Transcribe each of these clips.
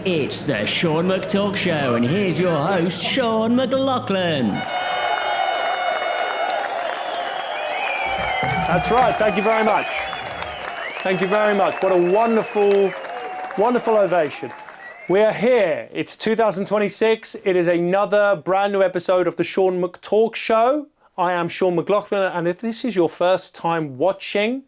It's the Sean McTalk Show, and here's your host, Sean McLoughlin. That's right. Thank you very much. Thank you very much. What a wonderful, wonderful ovation. We are here. It's 2026. It is another brand new episode of the Sean McTalk Show. I am Sean McLoughlin, and if this is your first time watching,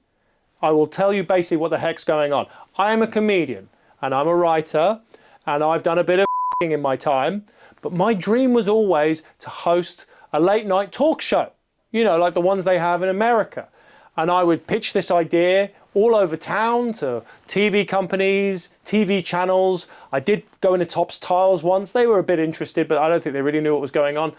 I will tell you basically what the heck's going on. I am a comedian, and I'm a writer, and I've done a bit of in my time, but my dream was always to host a late night talk show, you know, like the ones they have in America. And I would pitch this idea all over town to TV companies, TV channels. I did go into Topps Tiles once. They were a bit interested, but I don't think they really knew what was going on.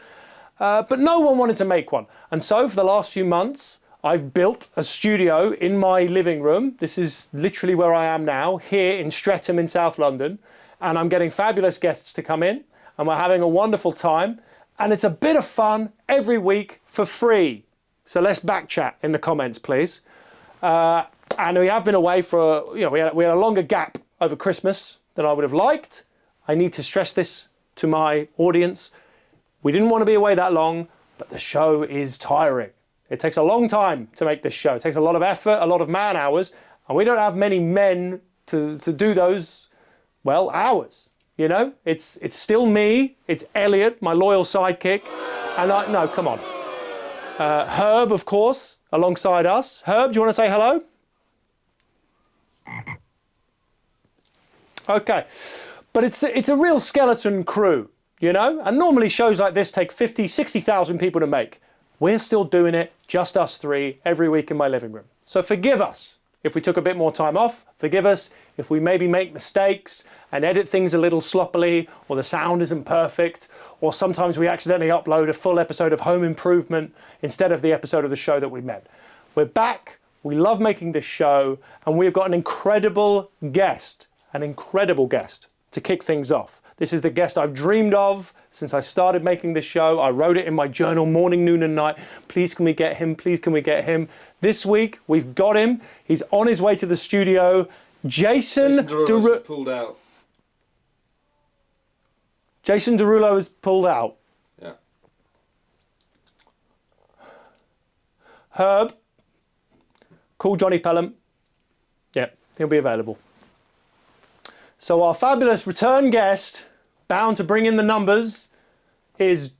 But no one wanted to make one. And so for the last few months, I've built a studio in my living room. This is literally where I am now, here in Streatham in South London. And I'm getting fabulous guests to come in, and we're having a wonderful time. And it's a bit of fun every week for free. So let's back chat in the comments, please. And we have been away for, we had a longer gap over Christmas than I would have liked. I need to stress this to my audience. We didn't want to be away that long, but the show is tiring. It takes a long time to make this show. It takes a lot of effort, a lot of man hours, and we don't have many men to do those, well, hours. You know, it's still me, it's Elliot, my loyal sidekick, and no, come on. Herb, of course, alongside us. Herb, do you want to say hello? Okay, but it's a real skeleton crew, you know, and normally shows like this take 50, 60,000 people to make. We're still doing it, just us three, every week in my living room. So forgive us if we took a bit more time off. Forgive us if we maybe make mistakes and edit things a little sloppily, or the sound isn't perfect, or sometimes we accidentally upload a full episode of Home Improvement instead of the episode of the show that we met. We're back, we love making this show, and we've got an incredible guest to kick things off. This is the guest I've dreamed of since I started making this show. I wrote it in my journal morning, noon and night. Please can we get him? Please can we get him? This week we've got him. He's on his way to the studio. Jason Derulo pulled out. Jason Derulo is pulled out. Yeah. Herb, call Johnny Pelham. Yeah, he'll be available. So our fabulous return guest, bound to bring in the numbers, is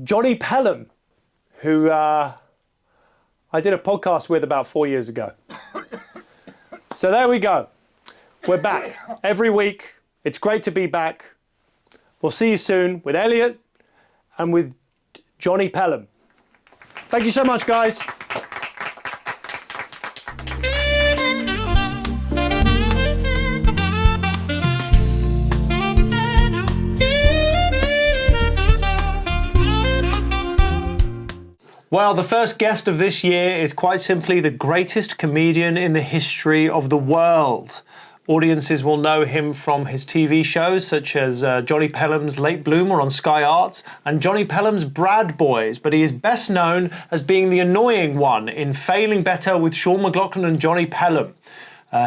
Johnny Pelham, who I did a podcast with about 4 years ago. So there we go. We're back every week. It's great to be back. We'll see you soon with Elliot and with Johnny Pelham. Thank you so much, guys. Well, the first guest of this year is quite simply the greatest comedian in the history of the world. Audiences will know him from his TV shows such as Johnny Pelham's Late Bloomer on Sky Arts and Johnny Pelham's Brad Boys, but he is best known as being the annoying one in Failing Better with Sean McLoughlin and Johnny Pelham.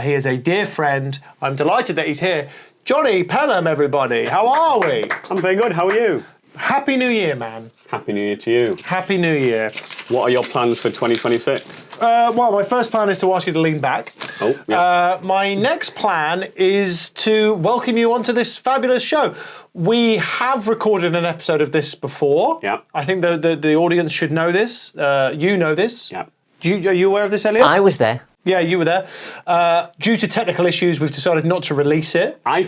He is a dear friend. I'm delighted that he's here. Johnny Pelham, everybody, how are we? I'm very good, how are you? Happy New Year, man. Happy New Year to you. Happy New Year. What are your plans for 2026? Well, my first plan is to ask you to lean back. Oh, yeah. My next plan is to welcome you onto this fabulous show. We have recorded an episode of this before. Yeah. I think the audience should know this. You know this. Yeah. Are you aware of this, Elliot? I was there. Yeah, you were there. Due to technical issues, we've decided not to release it. I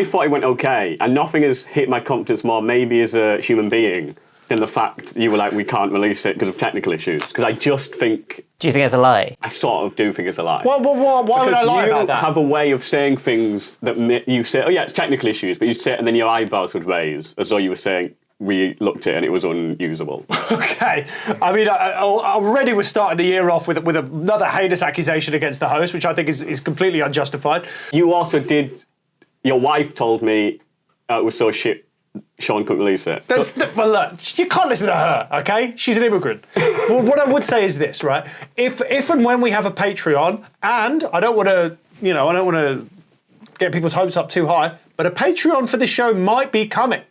thought it went okay, and nothing has hit my confidence more, maybe as a human being, than the fact you were like, we can't release it because of technical issues. Because I just think... Do you think it's a lie? I sort of do think it's a lie. Why would I lie about that? You have a way of saying things that you say, oh yeah, it's technical issues, but you say it and then your eyebrows would raise, as though you were saying, we looked at it and it was unusable. Okay. I mean, already we're starting the year off with another heinous accusation against the host, which I think is completely unjustified. You also did... Your wife told me it was so shit, Sean couldn't release it. Well, look, you can't listen to her, okay? She's an immigrant. Well, what I would say is this, right? If and when we have a Patreon, and I don't want to get people's hopes up too high, but a Patreon for this show might be coming.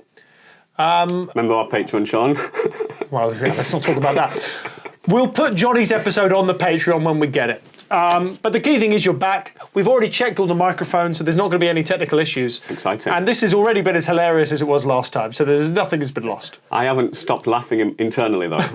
Remember our Patreon, Sean? Well, yeah, let's not talk about that. We'll put Johnny's episode on the Patreon when we get it. But the key thing is you're back. We've already checked all the microphones, so there's not going to be any technical issues. Exciting. And this has already been as hilarious as it was last time, so nothing has been lost. I haven't stopped laughing internally, though.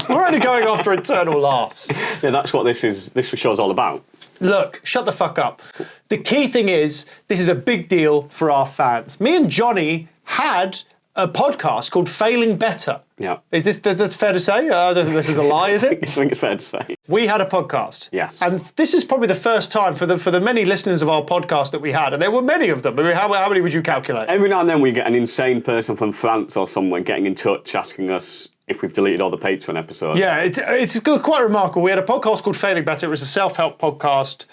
We're only going after internal laughs. Yeah, that's what this show's all about. Look, shut the fuck up. The key thing is, this is a big deal for our fans. Me and Johnny had a podcast called Failing Better. Yeah. Is this that's fair to say? I don't think this is a lie, is it? I think it's fair to say. We had a podcast. Yes. And this is probably the first time for the many listeners of our podcast that we had, and there were many of them. I mean, how many would you calculate? Every now and then we get an insane person from France or somewhere getting in touch asking us if we've deleted all the Patreon episodes. Yeah, it's quite remarkable. We had a podcast called Failing Better. It was a self-help podcast.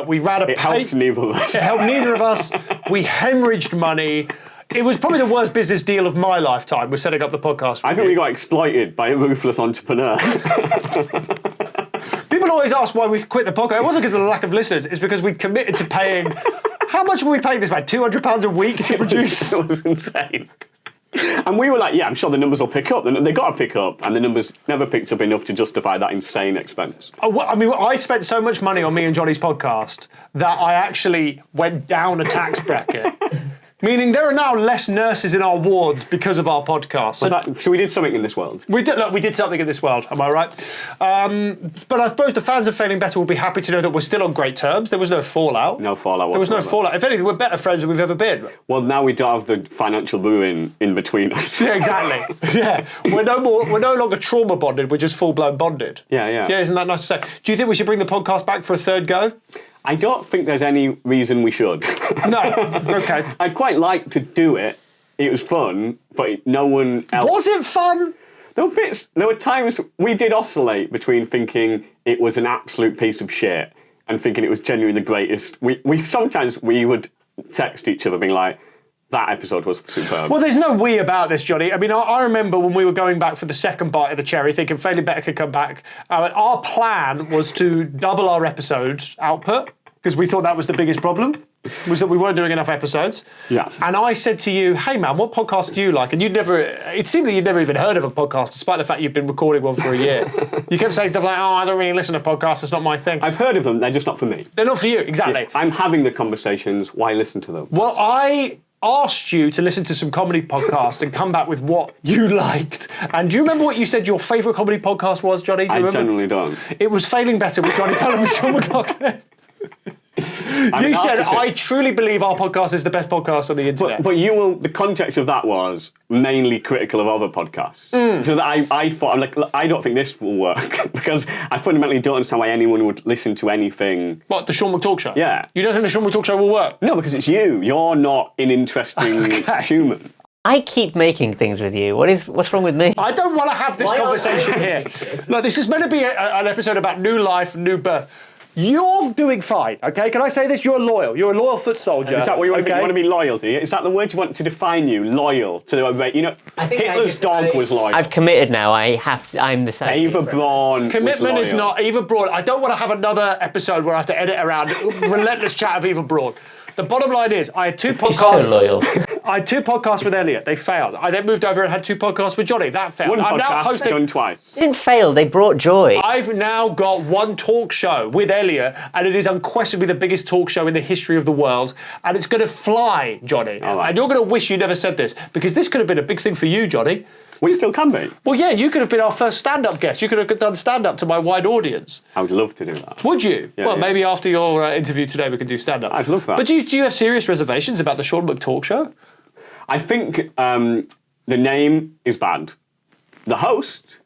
We ran a... It helped neither of us. It helped neither of us. We hemorrhaged money. It was probably the worst business deal of my lifetime, was setting up the podcast. I think we got exploited by a ruthless entrepreneur. People always ask why we quit the podcast. It wasn't because of the lack of listeners. It's because we committed to paying... How much were we paying this man? £200 a week to produce? It was insane. And we were like, yeah, I'm sure the numbers will pick up. They got to pick up, and the numbers never picked up enough to justify that insane expense. I mean, I spent so much money on me and Johnny's podcast that I actually went down a tax bracket. Meaning there are now less nurses in our wards because of our podcast. So we did something in this world. We did something in this world, am I right? But I suppose the fans of Failing Better will be happy to know that we're still on great terms. There was no fallout. No fallout whatsoever. There was no fallout. If anything, we're better friends than we've ever been. Well, now we don't have the financial ruin in between us. Yeah, exactly. Yeah. We're no longer trauma bonded, we're just full-blown bonded. Yeah. Yeah, isn't that nice to say? Do you think we should bring the podcast back for a third go? I don't think there's any reason we should. No. Okay. I'd quite like to do it. It was fun, but no one else... Was it fun? There were times we did oscillate between thinking it was an absolute piece of shit and thinking it was genuinely the greatest. Sometimes we would text each other being like, that episode was superb. Well, there's no we about this, Johnny. I mean, I remember when we were going back for the second bite of the cherry, thinking Failing Better could come back. Our plan was to double our episode output, because we thought that was the biggest problem, was that we weren't doing enough episodes. Yeah. And I said to you, hey man, what podcast do you like? And it seemed that you'd never even heard of a podcast, despite the fact you've been recording one for a year. You kept saying stuff like, oh, I don't really listen to podcasts, it's not my thing. I've heard of them, they're just not for me. They're not for you, exactly. Yeah, I'm having the conversations, why listen to them? Well, I asked you to listen to some comedy podcasts and come back with what you liked. And do you remember what you said your favourite comedy podcast was, Johnny? Do you remember? Generally don't. It was Failing Better with Johnny Pelham and Sean McLoughlin. You said, I truly believe our podcast is the best podcast on the internet. But the context of that was mainly critical of other podcasts. So that I thought, I'm like, I don't think this will work because I fundamentally don't understand why anyone would listen to anything. What, the Sean McTalk Show? Yeah. You don't think the Sean McTalk Show will work? No, because it's you. You're not an interesting human. I keep making things with you. What's wrong with me? I don't want to have this conversation here. Look, this is meant to be an episode about new life, new birth. You're doing fine, okay? Can I say this? You're loyal. You're a loyal foot soldier. Is that what you want to be? You want to be loyal, do you? Is that the word you want to define you? Loyal to a rate? You know, Hitler's dog was loyal. I've committed now. I'm the same. Eva Braun. Commitment was is not Eva Braun. I don't want to have another episode where I have to edit around relentless chat of Eva Braun. The bottom line is, I had two podcasts. She's so loyal. I had two podcasts with Elliot. They failed. I then moved over and had two podcasts with Johnny. That failed. One I'm now podcast hosting. done twice. They didn't fail. They brought joy. I've now got one talk show with Elliot, and it is unquestionably the biggest talk show in the history of the world. And it's going to fly, Johnny. Right. And you're going to wish you never said this, because this could have been a big thing for you, Johnny. We still can be. Well, yeah, you could have been our first stand-up guest. You could have done stand-up to my wide audience. I would love to do that. Would you? Yeah, well, yeah. maybe after your interview today we can do stand-up. I'd love that. But do you have serious reservations about the Sean McTalk Show? I think the name is bad. The host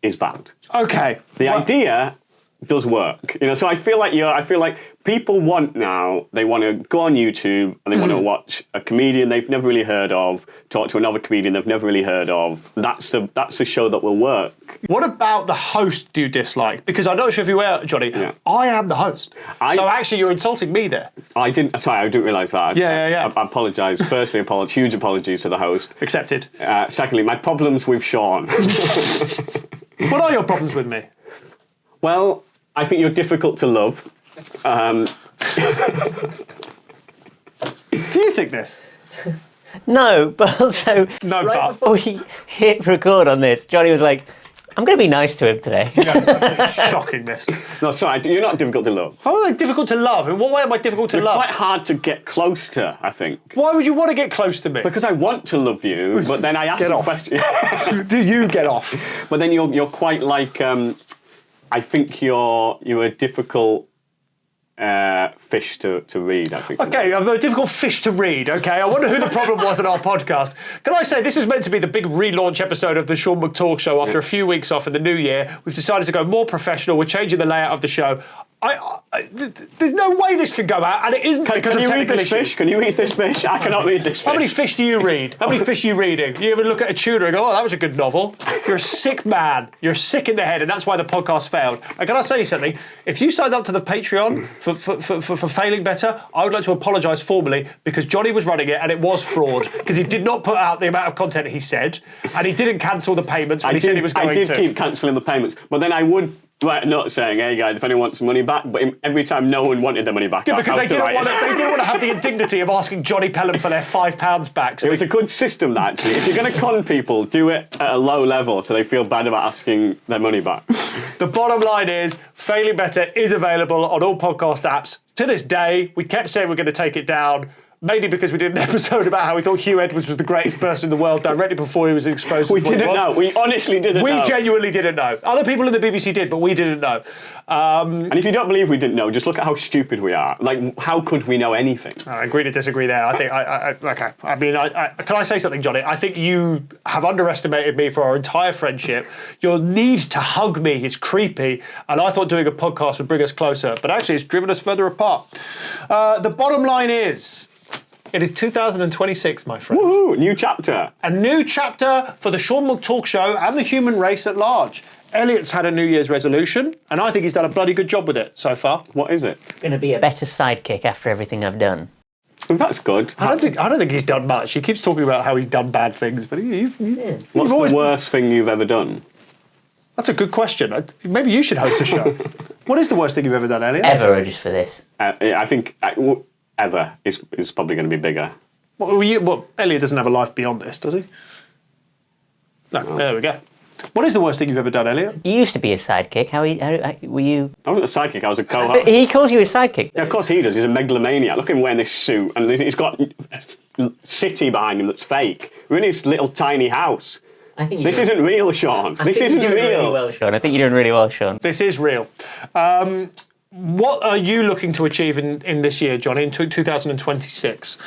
is bad. Okay. The idea does work. You know, so I feel like people want to go on YouTube and they want to watch a comedian they've never really heard of, talk to another comedian they've never really heard of. That's the show that will work. What about the host do you dislike? Because I'm not sure if you were, Johnny. Yeah. I am the host. So actually you're insulting me there. I didn't realise that. Yeah. I apologise. Firstly, huge apologies to the host. Accepted. Secondly, my problems with Sean. What are your problems with me? Well, I think you're difficult to love. Do you think this? No, but also, No, right but. before we hit record on this, Johnny was like, I'm going to be nice to him today. Shocking, this. No, sorry, you're not difficult to love. How am I difficult to love? In what way am I difficult to You're love? quite hard to get close to, I think. Why would you want to get close to me? Because I want to love you, but then I ask Get you off. questions. Do you get off? But then you're quite like, I think you're a difficult fish to read, I think. Okay, I'm a difficult fish to read, okay? I wonder who the problem was in our podcast. Can I say, this is meant to be the big relaunch episode of the Sean McTalk Show after a few weeks off in the new year. We've decided to go more professional. We're changing the layout of the show. There's no way this could go out, and it isn't because of Can you read technical this issues. fish? Can you read this fish? I cannot read this fish. How many fish do you read? How many fish are you reading? You ever look at a tuna and go, oh, that was a good novel? You're a sick man. You're sick in the head, and that's why the podcast failed. And can I say something? If you signed up to the Patreon for failing better, I would like to apologise formally because Johnny was running it and it was fraud because he did not put out the amount of content he said, and he didn't cancel the payments when he said he was going to. I did keep cancelling the payments, but then I would write a note saying, hey guys, if anyone wants money back, but every time no one wanted their money back. Yeah, because they didn't want it. to have the indignity of asking Johnny Pelham for their £5 back. So it was a good system, that, actually. If you're going to con people, do it at a low level so they feel bad about asking their money back. The bottom line is, Failing Better is available on all podcast apps. To this day, we kept saying we're going to take it down, mainly because we did an episode about how we thought Hugh Edwards was the greatest person in the world directly before he was exposed to We didn't know. We honestly didn't know. We genuinely didn't know. Other people in the BBC did, but we didn't know. And if you don't believe we didn't know, just look at how stupid we are. Like, how could we know anything? I agree to disagree there. I think, okay. I mean, can I say something, Johnny? I think you have underestimated me for our entire friendship. Your need to hug me is creepy, and I thought doing a podcast would bring us closer, but actually it's driven us further apart. The bottom line is, it is 2026, my friend. Woohoo! New chapter. A new chapter for the Sean McTalk Show and the human race at large. Elliot's had a New Year's resolution, and I think he's done a bloody good job with it so far. What is it? Going to be a better sidekick after everything I've done. Well, that's good. I don't think he's done much. He keeps talking about how he's done bad things, but What's the worst thing you've ever done? That's a good question. Maybe you should host a show. What is the worst thing you've ever done, Elliot? Ever, or just for this? I think ever is probably going to be bigger. Well, Elliot doesn't have a life beyond this, does he? No, there we go. What is the worst thing you've ever done, Elliot? You used to be a sidekick. How were you? I wasn't a sidekick, I was a co-host. He calls you a sidekick. Yeah, of course he does. He's a megalomaniac. Look at him wearing this suit, and he's got a city behind him that's fake. We're in his little tiny house. I think this isn't real, Sean. This isn't real. Really well, Sean. I think you're doing really well, Sean. This is real. What are you looking to achieve in this year, Johnny, in 2026?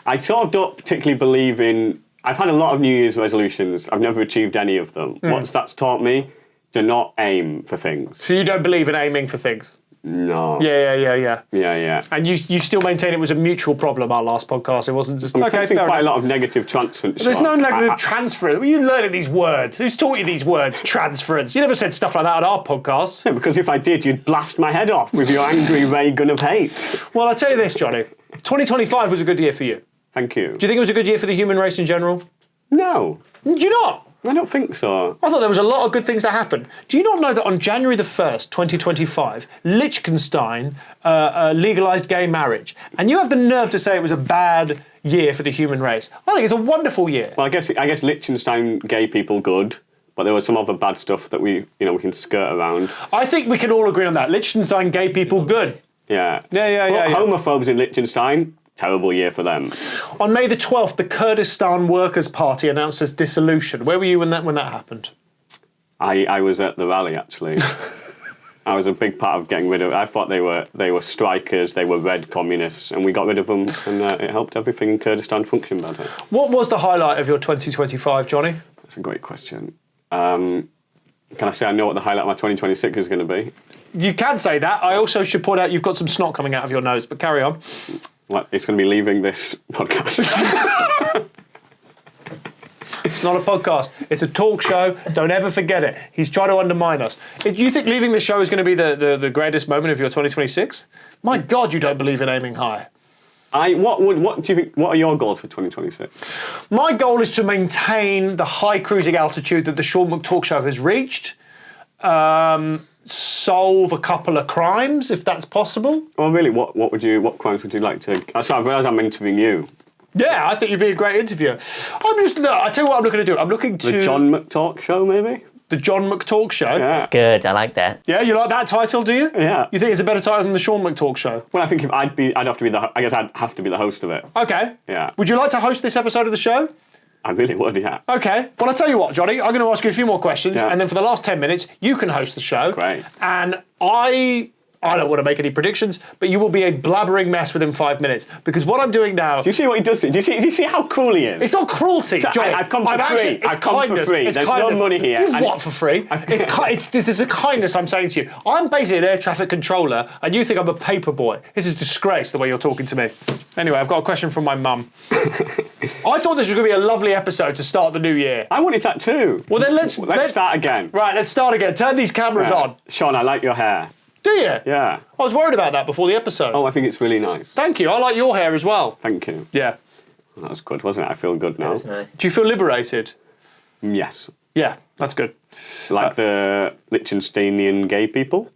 I sort of don't particularly believe in... I've had a lot of New Year's resolutions. I've never achieved any of them. What's that's taught me? To not aim for things. So you don't believe in aiming for things? No. Yeah. And you still maintain it was a mutual problem, our last podcast. It wasn't just... I'm testing quite a lot of negative transference. There's no negative transference. What are you learning these words? Who's taught you these words? Transference. You never said stuff like that on our podcast. Yeah, because if I did, you'd blast my head off with your angry ray gun of hate. Well, I'll tell you this, Johnny. 2025 was a good year for you. Thank you. Do you think it was a good year for the human race in general? No. Do you not? I don't think so. I thought there was a lot of good things that happened. Do you not know that on January the 1st, 2025, Liechtenstein legalised gay marriage? And you have the nerve to say it was a bad year for the human race. I think it's a wonderful year. Well, I guess Liechtenstein gay people good, but there was some other bad stuff that we can skirt around. I think we can all agree on that. Liechtenstein gay people good. Yeah. Yeah. Homophobes in Liechtenstein, terrible year for them. On May the 12th, the Kurdistan Workers' Party announced its dissolution. Where were you when that happened? I was at the rally, actually. I was a big part of getting rid of... I thought they were strikers, they were red communists, and we got rid of them, and it helped everything in Kurdistan function better. What was the highlight of your 2025, Johnny? That's a great question. Can I say I know what the highlight of my 2026 is going to be? You can say that. I also should point out you've got some snot coming out of your nose, but carry on. Well, it's going to be leaving this podcast. It's not a podcast. It's a talk show. Don't ever forget it. He's trying to undermine us. Do you think leaving this show is going to be the greatest moment of your 2026? My God, you don't believe in aiming high. What do you think? What are your goals for 2026? My goal is to maintain the high cruising altitude that the Sean McTalk Show has reached. solve a couple of crimes, if that's possible. Well, really, what crimes would you like to? So I realise I'm interviewing you. Yeah, I think you'd be a great interviewer. I tell you what I'm looking to do. I'm looking to The John McTalk Show, maybe. The John McTalk Show. Yeah. Good, I like that. Yeah, you like that title, do you? Yeah. You think it's a better title than the Sean McTalk Show? Well, I think if I'd have to be the. I guess I'd have to be the host of it. Okay. Yeah. Would you like to host this episode of the show? I really would, yeah. Okay. Well, I'll tell you what, Johnny. I'm going to ask you a few more questions, Yeah. and then for the last 10 minutes, you can host the show. Great. And I don't want to make any predictions, but you will be a blabbering mess within 5 minutes. Because what I'm doing now... Do you see what he does? Do you see how cruel he is? It's not cruelty, Johnny. I've come for free. It's I've come for kindness. free. It's There's kindness. no money here. You've what for free? This is a kindness I'm saying to you. I'm basically an air traffic controller, and you think I'm a paper boy. This is disgrace, the way you're talking to me. Anyway, I've got a question from my mum. I thought this was going to be a lovely episode to start the new year. I wanted that too. Well, then let's start again. Right, let's start again. Turn these cameras on. Sean, I like your hair. Do you? Yeah. I was worried about that before the episode. Oh, I think it's really nice. Thank you. I like your hair as well. Thank you. Yeah. That was good, wasn't it? I feel good now. That's nice. Do you feel liberated? Yes. Yeah, that's good. Like the Liechtensteinian gay people.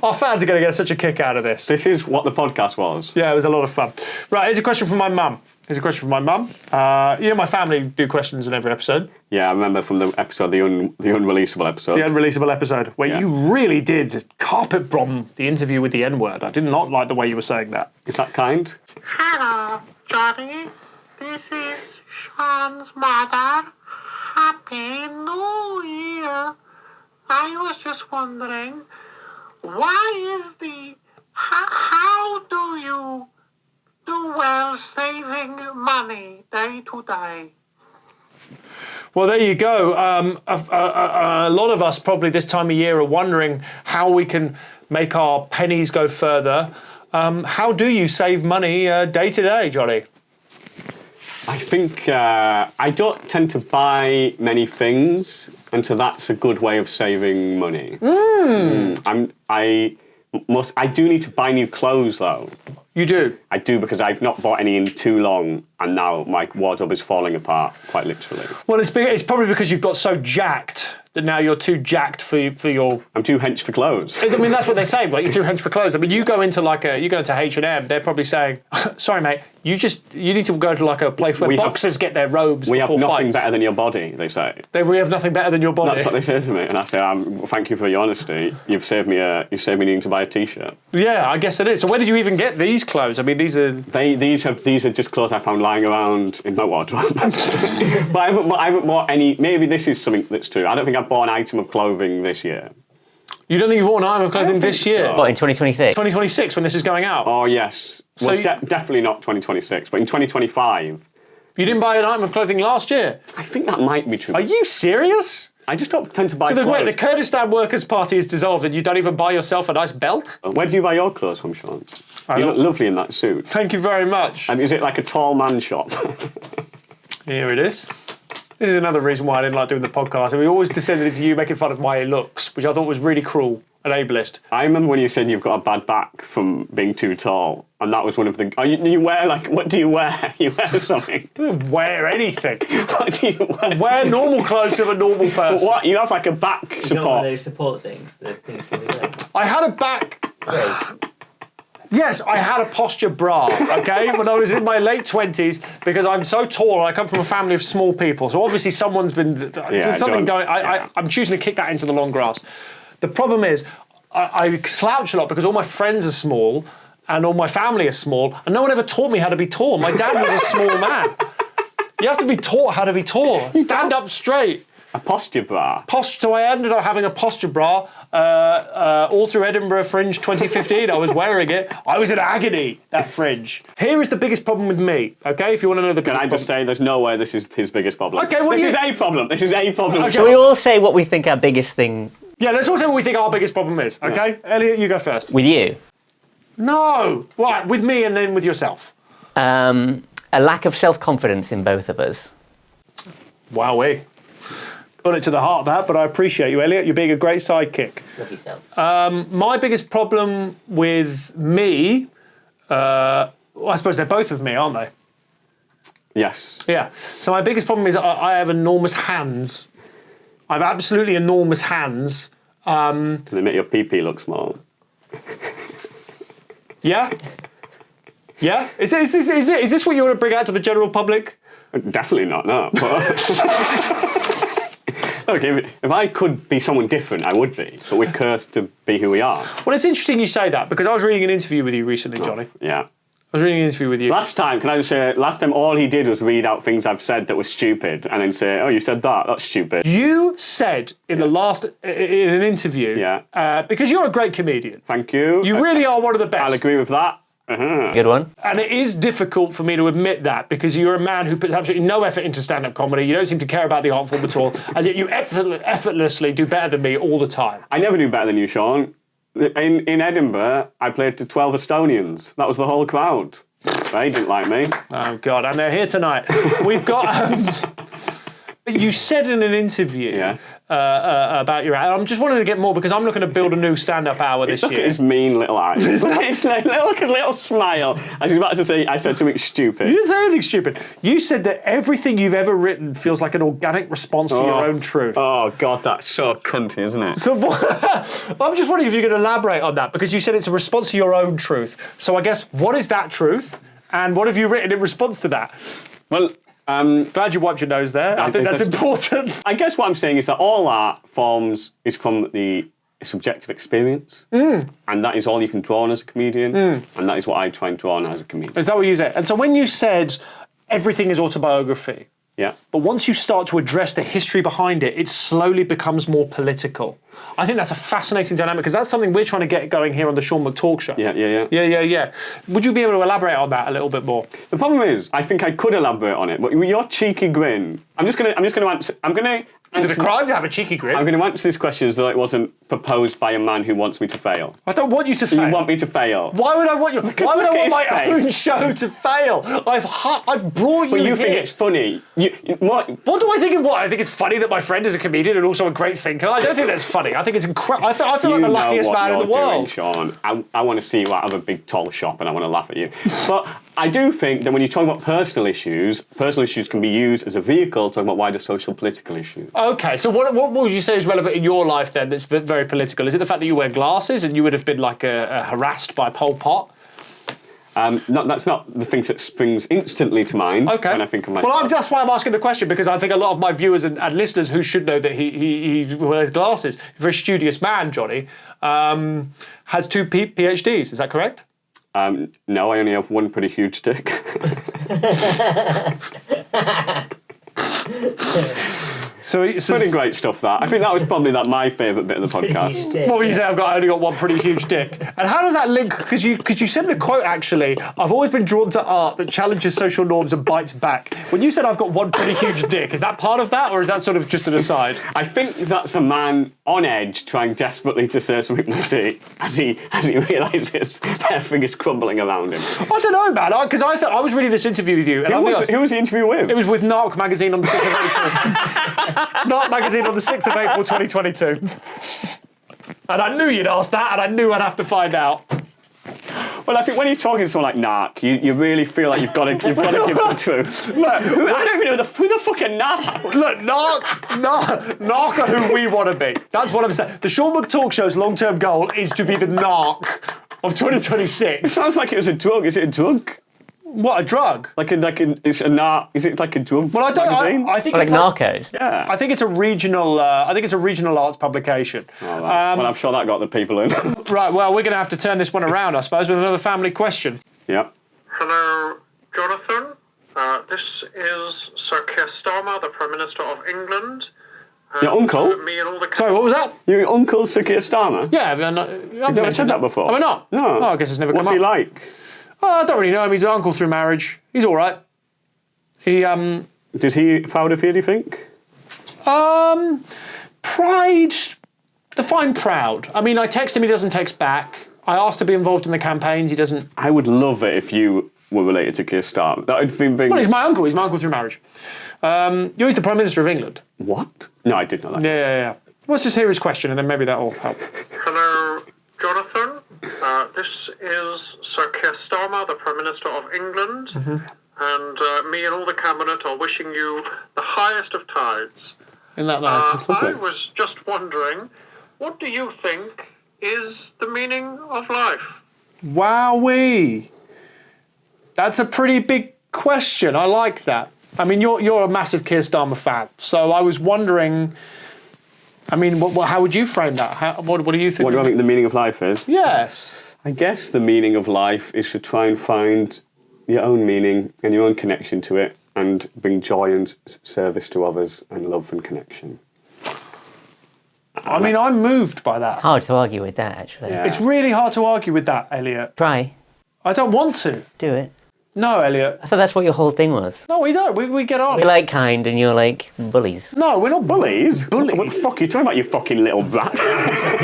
Our fans are going to get such a kick out of this. This is what the podcast was. Yeah, it was a lot of fun. Right, here's a question from my mum. My family do questions in every episode. Yeah, I remember from the episode, the unreleasable episode. The unreleasable episode, where you really did carpet bomb the interview with the N-word. I did not like the way you were saying that. Is that kind? Hello, Johnny. This is Sean's mother. Happy New Year. I was just wondering, how do you do well saving money day to day? Well, there you go. A lot of us probably this time of year are wondering how we can make our pennies go further. How do you save money day to day, Johnny? I think I don't tend to buy many things, and so that's a good way of saving money. I do need to buy new clothes though. You do? I do, because I've not bought any in too long, and now my wardrobe is falling apart, quite literally. Well, it's probably because you've got so jacked that now you're too jacked for your... I'm too hench for clothes. I mean, that's what they say, like, you're too hench for clothes. I mean, you go into H&M, they're probably saying, sorry, mate, you need to go to like a place where boxers get their robes We have before nothing fights. better than your body, they say. We have nothing better than your body. That's what they say to me, and I say, thank you for your honesty. You've saved me needing to buy a t-shirt. Yeah, I guess it is. So where did you even get these clothes? I mean, these are... These are just clothes I found lying around in my wardrobe. But I haven't bought any. Maybe this is something that's true. I don't think I've bought an item of clothing this year. You don't think you've bought an item of clothing this year? so. What, in 2026? 2026, when this is going out? Oh yes. So Well, definitely not 2026, but in 2025. You didn't buy an item of clothing last year? I think that might be true. Are you serious? I just don't tend to buy So clothes. the Kurdistan Workers' Party is dissolved and you don't even buy yourself a nice belt? Where do you buy your clothes from, Sean? You look lovely in that suit. Thank you very much. And is it like a tall man shop? Here it is. This is another reason why I didn't like doing the podcast. And we always descended into you making fun of my looks, which I thought was really cruel and ableist. I remember when you said you've got a bad back from being too tall, and that was one of the. You wear like, what do you wear? You wear something. I don't wear anything. What do you wear? Wear normal clothes to a normal person. What? You have like a back You know support. those support things, the things for the leg. I had a back... Grace. Yes, I had a posture bra, okay, when I was in my late 20s, because I'm so tall, I come from a family of small people, so obviously someone's been, there's something going, I'm choosing to kick that into the long grass. The problem is, I slouch a lot because all my friends are small, and all my family are small, and no one ever taught me how to be tall. My dad was a small man. You have to be taught how to be tall. Stand up straight. A posture bra. So I ended up having a posture bra all through Edinburgh Fringe 2015. I was wearing it. I was in agony, that Fringe. Here is the biggest problem with me, okay? If you want to know the biggest Can I just say, there's no way this is his biggest problem. Okay, what this do is a problem. This is a problem. Okay. Shall we all say what we think our biggest thing Yeah, let's all say what we think our biggest problem is, okay? Elliot, you go first. with you? No! Right, with me and then with yourself. A lack of self-confidence in both of us. Wowee. Got it to the heart, that, but I appreciate you, Elliot. You're being a great sidekick. Love yourself. My biggest problem with me, well, I suppose they're both of me, aren't they? Yes. Yeah. So my biggest problem is I have enormous hands. I have absolutely enormous hands. They make your pee-pee look small. Yeah? Yeah? Is this what you want to bring out to the general public? Definitely not, no. Look, if I could be someone different, I would be. But we're cursed to be who we are. Well, it's interesting you say that, because I was reading an interview with you recently, Johnny. Yeah. I was reading an interview with you. Last time, can I just say, last time all he did was read out things I've said that were stupid and then say, oh, you said that, that's stupid. You said in in an interview, because you're a great comedian. Thank you. You really are one of the best. I'll agree with that. Good one. And it is difficult for me to admit that, because you're a man who puts absolutely no effort into stand-up comedy. You don't seem to care about the art form at all, and yet you effortlessly do better than me all the time. I never do better than you, Sean. In Edinburgh, I played to 12 Estonians. That was the whole crowd. They didn't like me. Oh, God, and they're here tonight. We've got... You said in an interview about your... I'm just wanting to get more, because I'm looking to build a new stand-up hour this year. Look at his mean little eyes. It's like, look at a little smile. I was about to say I said something stupid. You didn't say anything stupid. You said that everything you've ever written feels like an organic response to your own truth. Oh, God, that's so cunty, isn't it? So I'm just wondering if you could elaborate on that, because you said it's a response to your own truth. So I guess, what is that truth, and what have you written in response to that? Well... glad you wiped your nose there. I think that's important. I guess what I'm saying is that all art forms is from the subjective experience, and that is all you can draw on as a comedian, and that is what I try and draw on as a comedian. Is that what you said? And so when you said everything is autobiography, but once you start to address the history behind it, it slowly becomes more political. I think that's a fascinating dynamic, because that's something we're trying to get going here on the Sean McTalk Show. Yeah. Would you be able to elaborate on that a little bit more? The problem is, I think I could elaborate on it, but your cheeky grin. Is it a crime to have a cheeky grin? I'm going to answer this question as though it wasn't proposed by a man who wants me to fail. I don't want you to fail. You want me to fail. Why would I want you? Why would I want my own show to fail? I've brought you. But you here. think it's funny. What do I think? I think it's funny that my friend is a comedian and also a great thinker. I don't think that's funny. I think it's incredible. I feel like the luckiest man in the world. Sean. I want to see you out of a big tall shop and I want to laugh at you. But I do think that when you talk about personal issues can be used as a vehicle to talk about wider social political issues. Okay, so what would you say is relevant in your life then that's very political? Is it the fact that you wear glasses and you would have been like harassed by Pol Pot? That's not the thing that springs instantly to mind when I think of myself. Well, that's why I'm asking the question, because I think a lot of my viewers and listeners who should know that he wears glasses, a very studious man, Johnny, has 2 PhDs, is that correct? No, I only have one pretty huge dick. So pretty great stuff, that. I think that was probably my favourite bit of the podcast. What would you say? I've only got one pretty huge dick. And how does that link? Because you said the quote, actually, I've always been drawn to art that challenges social norms and bites back. When you said I've got one pretty huge dick, is that part of that, or is that sort of just an aside? I think that's a man on edge trying desperately to say something witty as he realises everything is crumbling around him. I don't know, man, because I was reading this interview with you. And who was the interview with? It was with Narc magazine on the 6th of April. Narc magazine on the 6th of April 2022. And I knew you'd ask that, and I knew I'd have to find out. Well, I think when you're talking to someone like Narc, you really feel like you've got to give the truth. Look, I don't even know who the fuck are Narc. Look, Narc are who we want to be. That's what I'm saying. The Sean McTalk Show's long-term goal is to be the Narc of 2026. It sounds like it was a drug. Is it a drug? What, a drug? Is it like a drug? Well, I think it's Narcos. Yeah. I think it's a regional. Arts publication. Oh, well, I'm sure that got the people in. Right. Well, we're going to have to turn this one around, I suppose, with another family question. Yeah. Hello, Jonathan. This is Sir Keir Starmer, the Prime Minister of England. Your uncle? Me and all the... Sorry, what was that? Your uncle, Sir Keir Starmer? Yeah, You've never said that before? Have I not? No. Oh, I guess it's never come up. What's he like? Oh, I don't really know him. He's an uncle through marriage. He's all right. Does he proud of you, do you think? Pride. Define proud. I mean, I text him, he doesn't text back. I asked to be involved in the campaigns, he doesn't. I would love it if you were related to Keir Starmer. That would be big. Well, he's my uncle. He's my uncle through marriage. He's the Prime Minister of England. What? No, I did know that. Yeah. Let's just hear his question, and then maybe that will help. Hello, Jonathan. This is Sir Keir Starmer, the Prime Minister of England. And me and all the cabinet are wishing you the highest of tides. Isn't that nice? I was just wondering, what do you think is the meaning of life? Wowee. That's a pretty big question. I like that. I mean, you're a massive Keir Starmer fan, so I was wondering. I mean, how would you frame that? What do you think? What do I think the meaning of life is? Yes. I guess the meaning of life is to try and find your own meaning and your own connection to it, and bring joy and service to others, and love and connection. I mean, I'm moved by that. Hard to argue with that, actually. Yeah. It's really hard to argue with that, Elliot. Try. I don't want to. Do it. No, Elliot. I thought that's what your whole thing was. No, we don't. We get on. We like kind and you're like bullies. No, we're not Bullies? Bullies. What the fuck are you talking about, you fucking little brat?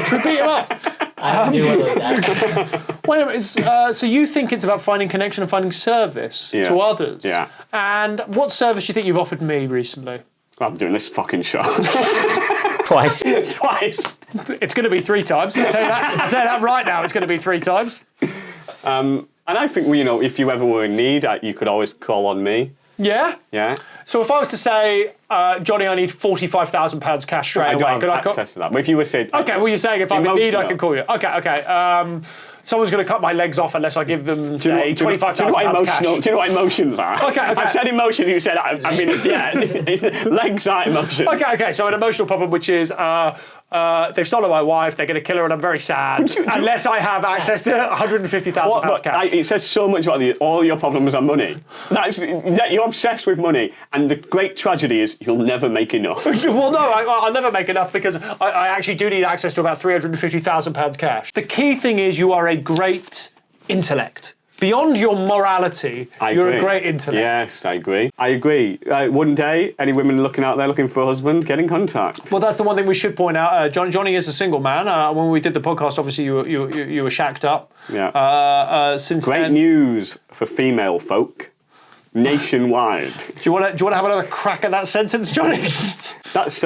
Should we beat him up? I do well with that. Wait a minute. So you think it's about finding connection and finding service to others? Yeah. And what service do you think you've offered me recently? I'm doing this fucking show. Twice. Twice. It's going to be 3 times. I'll tell you that right now. It's going to be 3 times. And I think, you know, if you ever were in need, you could always call on me. Yeah? Yeah. So if I was to say, Johnny, I need £45,000 cash straight I away, don't could have I call? access to that. But if you were saying... Okay, well, you're saying if I'm in need, I Emotional. can call you. Okay. Someone's going to cut my legs off unless I give them, say, £25,000 cash. Do you know what emotions are? Okay. I've said emotion, you said, I mean, yeah, legs are emotion. Okay, so an emotional problem, which is they've stolen my wife, they're going to kill her, and I'm very sad. Unless I have access to £150,000 cash. It says so much about all your problems are money. You're obsessed with money, and the great tragedy is you'll never make enough. Well, no, I'll never make enough because I actually do need access to about £350,000 cash. The key thing is you are a great intellect. Beyond your morality, you're a great intellect. Yes, I agree. One day, any women looking out there looking for a husband, get in contact. Well, that's the one thing we should point out. Johnny is a single man. When we did the podcast, obviously you were shacked up. Yeah. Since Great then, news for female folk nationwide. Do you want to have another crack at that sentence, Johnny? That's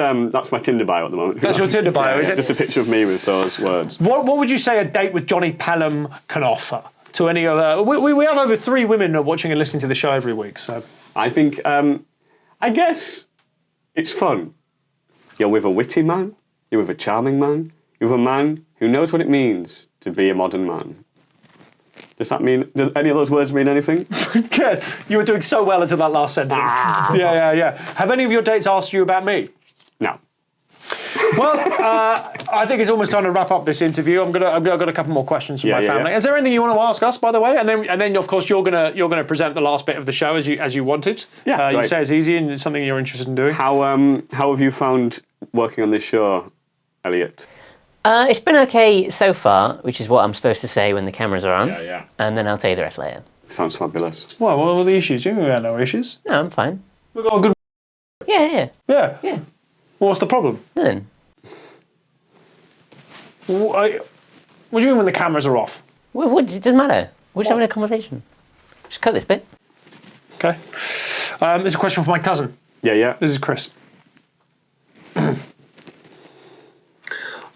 my Tinder bio at the moment. That's your Tinder bio, is it? Just a picture of me with those words. What would you say a date with Johnny Pelham can offer to any other? We have over 3 women watching and listening to the show every week. So I think, I guess it's fun. You're with a witty man. You're with a charming man. You're with a man who knows what it means to be a modern man. Does any of those words mean anything? good. You were doing so well until that last sentence. Yeah. Have any of your dates asked you about me? No. Well, I think it's almost time to wrap up this interview. I've got a couple more questions from my family. Is there anything you want to ask us, by the way? And then of course you're gonna present the last bit of the show as you wanted. Yeah, you say it's easy and it's something you're interested in doing. How have you found working on this show, Elliot? It's been okay so far, which is what I'm supposed to say when the cameras are on. Yeah. And then I'll tell you the rest later. Sounds fabulous. Well, what are the issues? You got no issues. No, I'm fine. We've got a good. Yeah. Yeah. What's the problem? Nothing. What do you mean when the cameras are off? Well, it doesn't matter. We're just having a conversation. Just cut this bit. Okay. There's a question from my cousin. Yeah. This is Chris.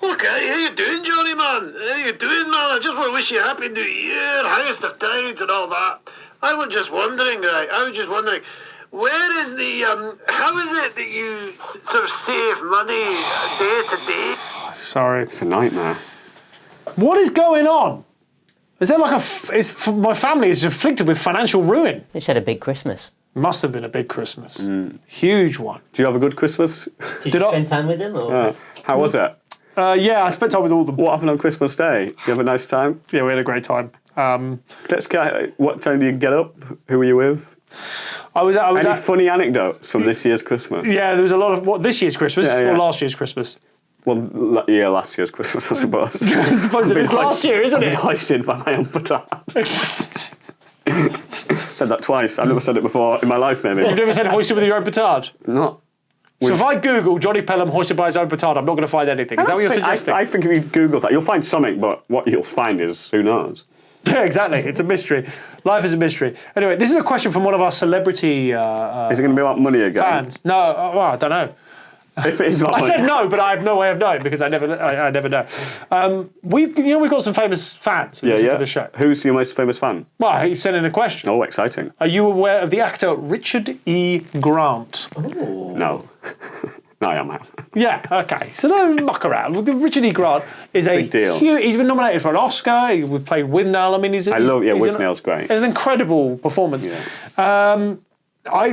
Okay, how you doing, Johnny, man? How you doing, man? I just want to wish you a happy new year, highest of tides and all that. I was just wondering, where is the, how is it that you sort of save money day to day? Sorry. It's a nightmare. What is going on? Is there like my family is afflicted with financial ruin? They just had a big Christmas. Must have been a big Christmas. Huge one. Do you have a good Christmas? Did you spend time with them? Or? How was it? Yeah, I spent time with all the. What happened on Christmas Day? Did you have a nice time? Yeah, we had a great time. What time do you get up? Who were you with? I was Any funny anecdotes from this year's Christmas? Yeah, there was a lot of this year's Christmas or last year's Christmas. Well, last year's Christmas, I suppose. I suppose it is last year, isn't it? Hoisted by my own petard. Said that twice. I've never said it before in my life, maybe. You've never said hoisted with your own petard? Not. So if I Google Johnny Pelham hoisted by his own petard, I'm not going to find anything. Is that what you're suggesting? I think if you Google that, you'll find something, but what you'll find is, who knows? Yeah, exactly. It's a mystery. Life is a mystery. Anyway, this is a question from one of our celebrity Is it going to be about money again? fans. No, well, I don't know. If it is about I money. said no, but I have no way of knowing because I never know. We've got some famous fans who listen to the show. Who's your most famous fan? Well, he sent in a question. Oh, exciting. Are you aware of the actor Richard E. Grant? No. No, I am. Yeah, okay. So don't muck around. Richard E. Grant is a Big deal. He's been nominated for an Oscar. He played Withnail. I mean, he's Withnail's great. It's an incredible performance. Yeah.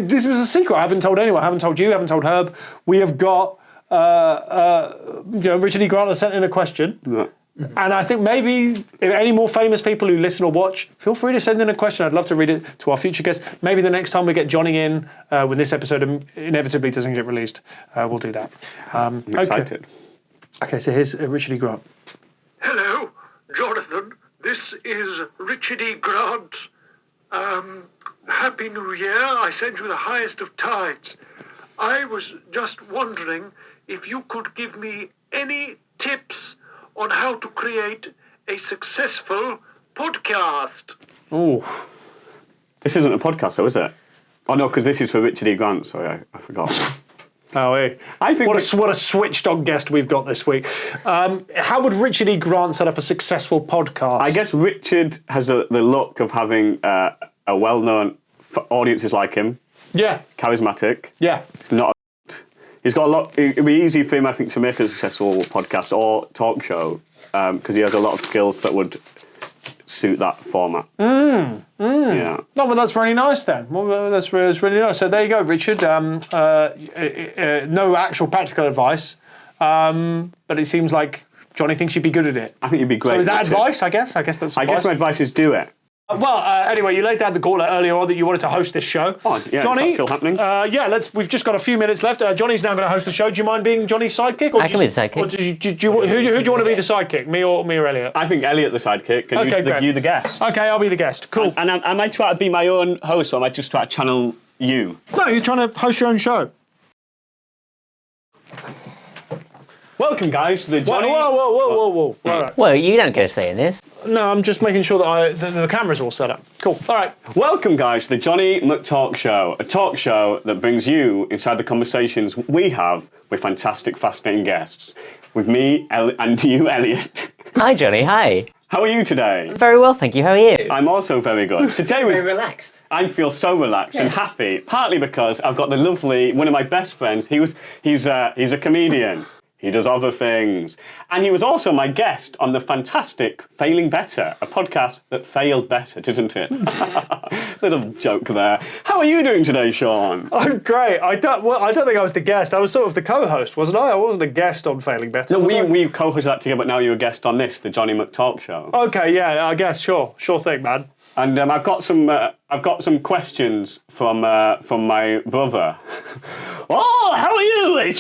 This was a secret. I haven't told anyone. I haven't told you. I haven't told Herb. We have got Richard E. Grant has sent in a question. Yeah. And I think maybe if any more famous people who listen or watch, feel free to send in a question. I'd love to read it to our future guests. Maybe the next time we get Johnny in, when this episode inevitably doesn't get released, we'll do that. I'm excited. Okay, so here's Richard E. Grant. Hello, Jonathan. This is Richard E. Grant. Happy New Year. I send you the highest of tides. I was just wondering if you could give me any tips on how to create a successful podcast. Oh, This isn't a podcast, though, is it? Oh, no, because this is for Richard E. Grant. Sorry, I forgot. oh, hey. I think What a switched-on guest we've got this week. How would Richard E. Grant set up a successful podcast? I guess Richard has the look of having a well-known audiences like him. Yeah. Charismatic. Yeah. It's not. He's got a lot. It'd be easy for him, I think, to make a successful podcast or talk show because he has a lot of skills that would suit that format. Yeah. No, well, that's really nice then. Well, that's really nice. So there you go, Richard. No actual practical advice, but it seems like Johnny thinks you'd be good at it. I think you'd be great. So is that Richard. advice? I guess that's advice. I guess my advice is do it. Well, anyway, you laid down the gauntlet earlier on that you wanted to host this show. Oh, yeah, Johnny, is that still happening? Yeah, we've just got a few minutes left. Johnny's now going to host the show. Do you mind being Johnny's sidekick? Or I can be the sidekick. Or who do you want to be the sidekick? Me or Elliot? I think Elliot the sidekick. And Okay, you the guest. Okay, I'll be the guest. Cool. And am I trying to be my own host, or am I just trying to channel you? No, you're trying to host your own show. Welcome, guys, to the Johnny. Whoa. Right. Well, you don't get a say in this. No, I'm just making sure that the camera's all set up. Cool. All right. Welcome, guys, to the Johnny McTalk Show, a talk show that brings you inside the conversations we have with fantastic, fascinating guests. With me and you, Elliot. Hi, Johnny. Hi. How are you today? Very well, thank you. How are you? I'm also very good. Today Very relaxed. I feel so relaxed and happy, partly because I've got the lovely, one of my best friends. He's a comedian. He does other things. And he was also my guest on the fantastic Failing Better, a podcast that failed better, didn't it? Little joke there. How are you doing today, Sean? I'm great. I don't think I was the guest. I was sort of the co-host, wasn't I? I wasn't a guest on Failing Better. No, was I? we co-hosted that together, but now you're a guest on this, the Johnny McTalk Show. Okay, yeah, I guess. Sure thing, man. And I've got some questions from my brother. Oh, how are you, HR?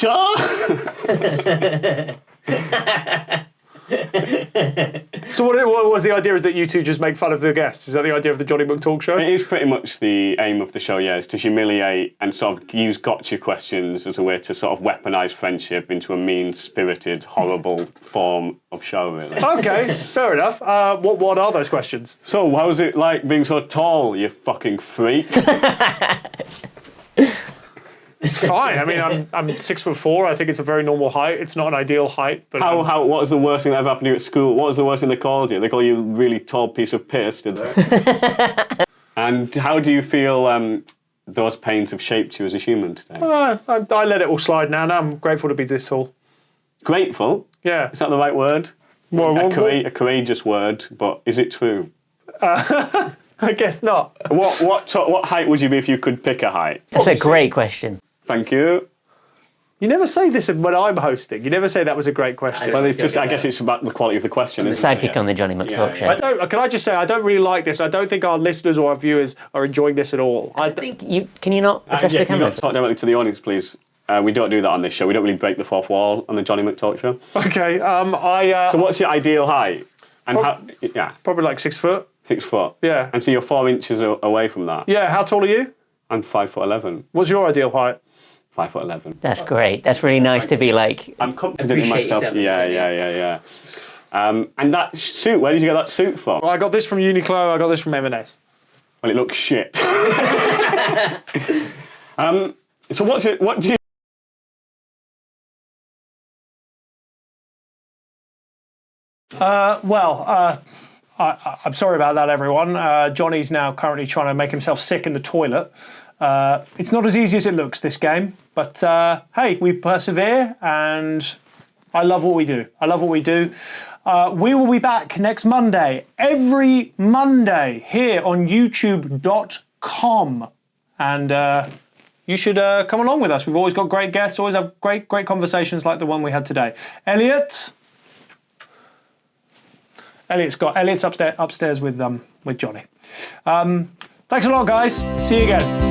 So what was the idea? Is that you two just make fun of the guests? Is that the idea of the Johnny McTalk Show? It is pretty much the aim of the show, yeah, is to humiliate and sort of use gotcha questions as a way to sort of weaponise friendship into a mean-spirited, horrible form of show, really. Okay, fair enough. What are those questions? So, how's it like being so tall, you fucking freak? It's fine. I mean, I'm 6'4". I think it's a very normal height. It's not an ideal height, but What was the worst thing that ever happened to you at school? What was the worst thing they called you? They called you a really tall piece of piss, did they? And how do you feel those pains have shaped you as a human today? I let it all slide now. Now I'm grateful to be this tall. Grateful? Yeah. Is that the right word? A courageous word, but is it true? I guess not. What height would you be if you could pick a height? That's a great question. Thank you. You never say this when I'm hosting. You never say that was a great question. Well, it's just, I guess it's about the quality of the question, The isn't it? sidekick on the Johnny McTalk Show. Can I just say, I don't really like this. I don't think our listeners or our viewers are enjoying this at all. I think can you not address the Can you camera? not talk directly to the audience, please? We don't do that on this show. We don't really break the fourth wall on the Johnny McTalk Show. Okay, So what's your ideal height? And probably like 6 foot. 6 foot. Yeah. And so you're 4 inches away from that. Yeah, how tall are you? I'm 5'11". What's your ideal height? 5'11". That's great. That's really nice to be like. I'm confident in Appreciate myself. yourself. Yeah. And that suit, where did you get that suit from? Well, I got this from Uniqlo. I got this from M&S. Well, it looks shit. So what do you... I'm sorry about that, everyone. Johnny's now currently trying to make himself sick in the toilet. It's not as easy as it looks, this game. But hey, we persevere, and I love what we do. I love what we do. We will be back next Monday, every Monday, here on youtube.com. And you should come along with us. We've always got great guests, always have great conversations like the one we had today. Elliot's upstairs with Johnny. Thanks a lot, guys. See you again.